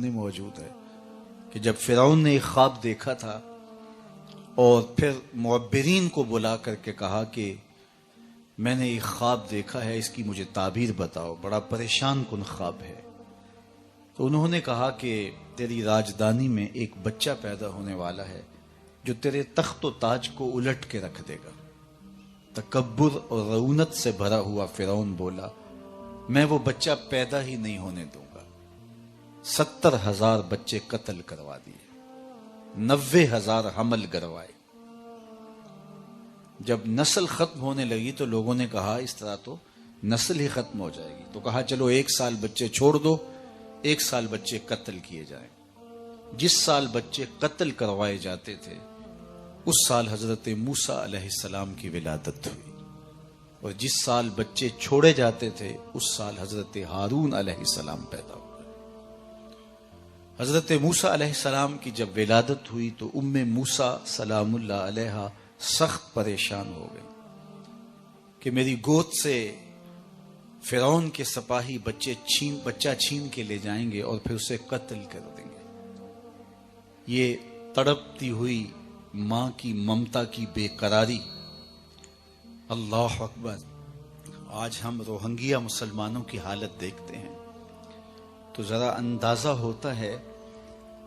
دارقطنی موجود ہے کہ جب فرعون نے ایک خواب دیکھا تھا اور پھر معبرین کو بلا کر کے کہا کہ میں نے ایک خواب دیکھا ہے، اس کی مجھے تعبیر بتاؤ، بڑا پریشان کن خواب ہے، تو انہوں نے کہا کہ تیری راجدانی میں ایک بچہ پیدا ہونے والا ہے جو تیرے تخت و تاج کو الٹ کے رکھ دے گا۔ تکبر اور رعونت سے بھرا ہوا فرعون بولا میں وہ بچہ پیدا ہی نہیں ہونے دوں گا۔ 70,000 بچے قتل کروا دیے، 90,000 حمل گروائے۔ جب نسل ختم ہونے لگی تو لوگوں نے کہا اس طرح تو نسل ہی ختم ہو جائے گی، تو کہا چلو 1 سال بچے چھوڑ دو، 1 سال بچے قتل کیے جائیں۔ جس سال بچے قتل کروائے جاتے تھے اس سال حضرت موسیٰ علیہ السلام کی ولادت ہوئی، اور جس سال بچے چھوڑے جاتے تھے اس سال حضرت ہارون علیہ السلام پیدا ہوئے۔ حضرت موسیٰ علیہ السلام کی جب ولادت ہوئی تو ام موسیٰ سلام اللہ علیہا سخت پریشان ہو گئی کہ میری گود سے فرعون کے سپاہی بچہ چھین کے لے جائیں گے اور پھر اسے قتل کر دیں گے۔ یہ تڑپتی ہوئی ماں کی ممتا کی بے قراری، اللہ اکبر۔ آج ہم روہنگیا مسلمانوں کی حالت دیکھتے ہیں تو ذرا اندازہ ہوتا ہے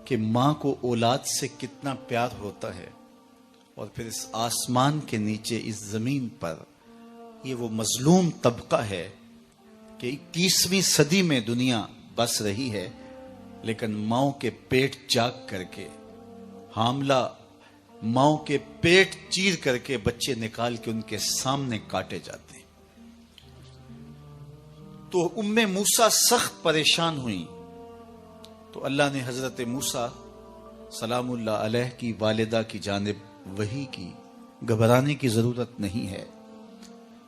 کہ ماں کو اولاد سے کتنا پیار ہوتا ہے، اور پھر اس آسمان کے نیچے اس زمین پر یہ وہ مظلوم طبقہ ہے کہ 21ویں صدی میں دنیا بس رہی ہے، لیکن ماؤں کے پیٹ جاگ کر کے، حاملہ ماؤں کے پیٹ چیر کر کے بچے نکال کے ان کے سامنے کاٹے جاتے ہیں۔ تو ام موسیٰ سخت پریشان ہوئی تو اللہ نے حضرت موسیٰ سلام اللہ علیہ کی والدہ کی جانب وحی کی، گھبرانے کی ضرورت نہیں ہے،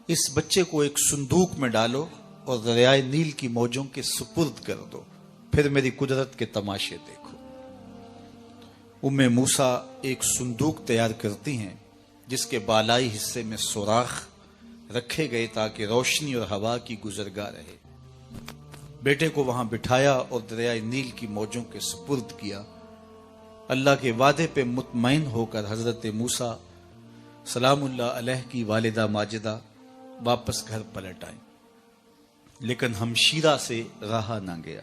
اس بچے کو ایک صندوق میں ڈالو اور دریائے نیل کی موجوں کے سپرد کر دو، پھر میری قدرت کے تماشے دیکھو۔ ام موسیٰ ایک صندوق تیار کرتی ہیں جس کے بالائی حصے میں سوراخ رکھے گئے تاکہ روشنی اور ہوا کی گزرگاہ رہے۔ بیٹے کو وہاں بٹھایا اور دریائے نیل کی موجوں کے سپرد کیا۔ اللہ کے وعدے پہ مطمئن ہو کر حضرت موسیٰ سلام اللہ علیہ کی والدہ ماجدہ واپس گھر پلٹ آئیں، لیکن ہمشیرہ سے رہا نہ گیا۔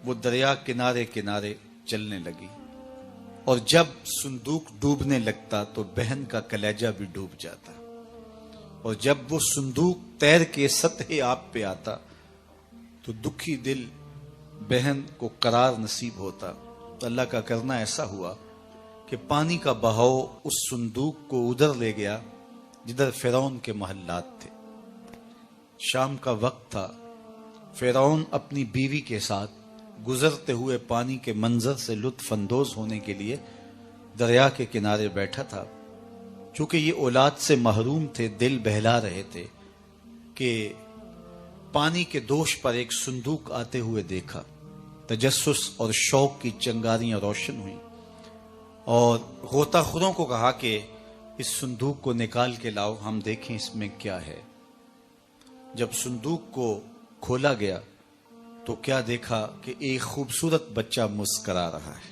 وہ دریا کنارے کنارے چلنے لگی، اور جب صندوق ڈوبنے لگتا تو بہن کا کلیجہ بھی ڈوب جاتا، اور جب وہ صندوق تیر کے سطح آب پہ آتا تو دکھی دل بہن کو قرار نصیب ہوتا۔ تو اللہ کا کرنا ایسا ہوا کہ پانی کا بہاؤ اس صندوق کو ادھر لے گیا جدھر فرعون کے محلات تھے۔ شام کا وقت تھا، فرعون اپنی بیوی کے ساتھ گزرتے ہوئے پانی کے منظر سے لطف اندوز ہونے کے لیے دریا کے کنارے بیٹھا تھا۔ چونکہ یہ اولاد سے محروم تھے، دل بہلا رہے تھے کہ پانی کے دوش پر ایک صندوق آتے ہوئے دیکھا۔ تجسس اور شوق کی چنگاریاں روشن ہوئیں، اور غوطہ خوروں کو کہا کہ اس صندوق کو نکال کے لاؤ، ہم دیکھیں اس میں کیا ہے۔ جب صندوق کو کھولا گیا تو کیا دیکھا کہ ایک خوبصورت بچہ مسکرا رہا ہے۔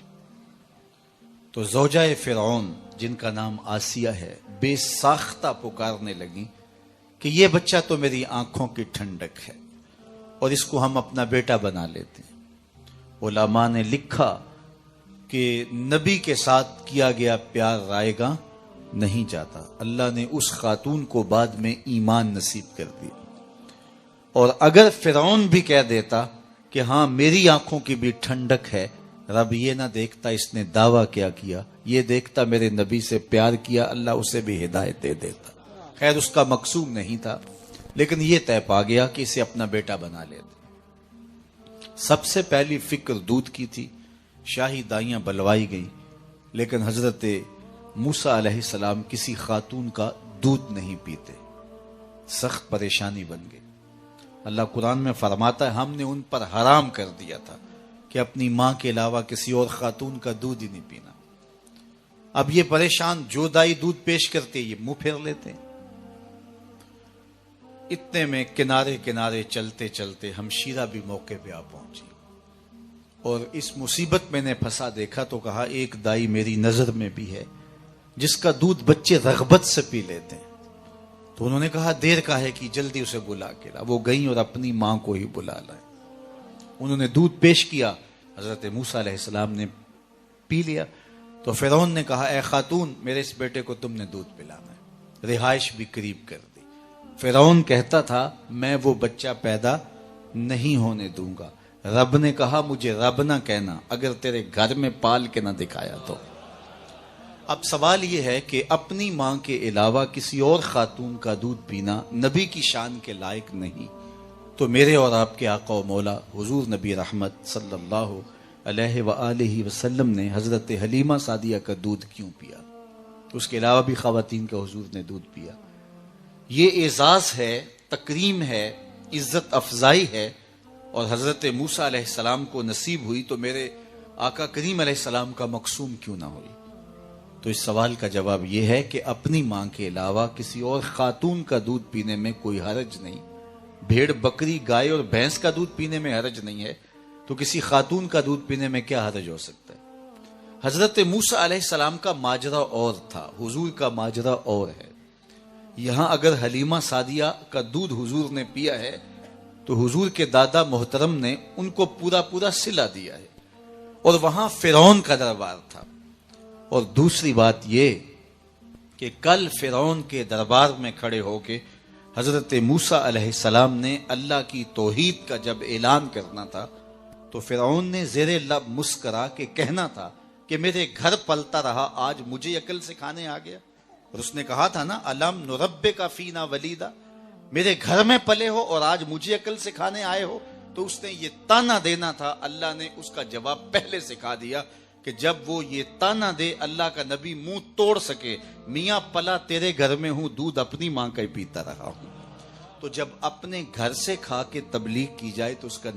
تو زوجہ فرعون جن کا نام آسیہ ہے بے ساختہ پکارنے لگی کہ یہ بچہ تو میری آنکھوں کی ٹھنڈک ہے اور اس کو ہم اپنا بیٹا بنا لیتے ہیں۔ علماء نے لکھا کہ نبی کے ساتھ کیا گیا پیار رائے گاں نہیں جاتا۔ اللہ نے اس خاتون کو بعد میں ایمان نصیب کر دیا، اور اگر فرعون بھی کہہ دیتا کہ ہاں میری آنکھوں کی بھی ٹھنڈک ہے، رب یہ نہ دیکھتا اس نے دعویٰ کیا، یہ دیکھتا میرے نبی سے پیار کیا، اللہ اسے بھی ہدایت دے دیتا۔ خیر اس کا مقصود نہیں تھا، لیکن یہ طے پا گیا کہ اسے اپنا بیٹا بنا لیتے۔ سب سے پہلی فکر دودھ کی تھی، شاہی دائیاں بلوائی گئیں، لیکن حضرت موسیٰ علیہ السلام کسی خاتون کا دودھ نہیں پیتے، سخت پریشانی بن گئی۔ اللہ قرآن میں فرماتا ہے ہم نے ان پر حرام کر دیا تھا کہ اپنی ماں کے علاوہ کسی اور خاتون کا دودھ ہی نہیں پینا۔ اب یہ پریشان، جو دائی دودھ پیش کرتے یہ منہ پھیر لیتے۔ اتنے میں کنارے کنارے چلتے چلتے ہمشیرہ بھی موقع پہ آ پہنچی، اور اس مصیبت میں نے پھنسا دیکھا تو کہا ایک دائی میری نظر میں بھی ہے جس کا دودھ بچے رغبت سے پی لیتے ہیں. تو انہوں نے کہا دیر کا ہے کہ جلدی اسے بلا کے لا. وہ گئیں اور اپنی ماں کو ہی بلا لائے. انہوں نے دودھ پیش کیا, حضرت موسیٰ علیہ السلام نے پی لیا. تو فرعون نے کہا اے خاتون میرے اس بیٹے کو تم نے دودھ پلانا ہے. رہائش بھی قریب کر دی. فرعون کہتا تھا میں وہ بچہ پیدا نہیں ہونے دوں گا. رب نے کہا مجھے رب نہ کہنا اگر تیرے گھر میں پال کے نہ دکھایا تو. اب سوال یہ ہے کہ اپنی ماں کے علاوہ کسی اور خاتون کا دودھ پینا نبی کی شان کے لائق نہیں, تو میرے اور آپ کے آقا و مولا حضور نبی رحمت صلی اللہ علیہ وآلہ وسلم نے حضرت حلیمہ سعدیہ کا دودھ کیوں پیا؟ اس کے علاوہ بھی خواتین کا حضور نے دودھ پیا. یہ اعزاز ہے, تکریم ہے, عزت افزائی ہے, اور حضرت موسیٰ علیہ السلام کو نصیب ہوئی تو میرے آقا کریم علیہ السلام کا مقسوم کیوں نہ ہوئی؟ تو اس سوال کا جواب یہ ہے کہ اپنی ماں کے علاوہ کسی اور خاتون کا دودھ پینے میں کوئی حرج نہیں. بھیڑ بکری گائے اور بھینس کا دودھ پینے میں حرج نہیں ہے, تو کسی خاتون کا دودھ پینے میں کیا حرج ہو سکتا ہے؟ حضرت موسیٰ علیہ السلام کا ماجرا اور تھا, حضور کا ماجرا اور ہے. یہاں اگر حلیمہ سعدیہ کا دودھ حضور نے پیا ہے تو حضور کے دادا محترم نے ان کو پورا صلہ دیا ہے, اور وہاں فرعون کا دربار تھا. اور دوسری بات یہ کہ کل فرعون کے دربار میں کھڑے ہو کے حضرت موسیٰ علیہ السلام نے اللہ کی توحید کا جب اعلان کرنا تھا تو فرعون نے زیر لب مسکرا کے کہنا تھا کہ میرے گھر پلتا رہا, آج مجھے عقل سکھانے آ گیا. اور اس نے کہا تھا نا الم نربک فینا ولیدا, میرے گھر میں پلے ہو اور آج مجھے عقل سکھانے آئے ہو. تو اس نے یہ تانا دینا تھا, اللہ نے اس کا جواب پہلے سکھا دیا کہ جب وہ یہ تانا دے اللہ کا نبی منہ توڑ سکے, میاں پلا تیرے گھر میں ہوں, دودھ اپنی ماں کا ہی پیتا رہا ہوں. تو جب اپنے گھر سے کھا کے تبلیغ کی جائے تو اس کا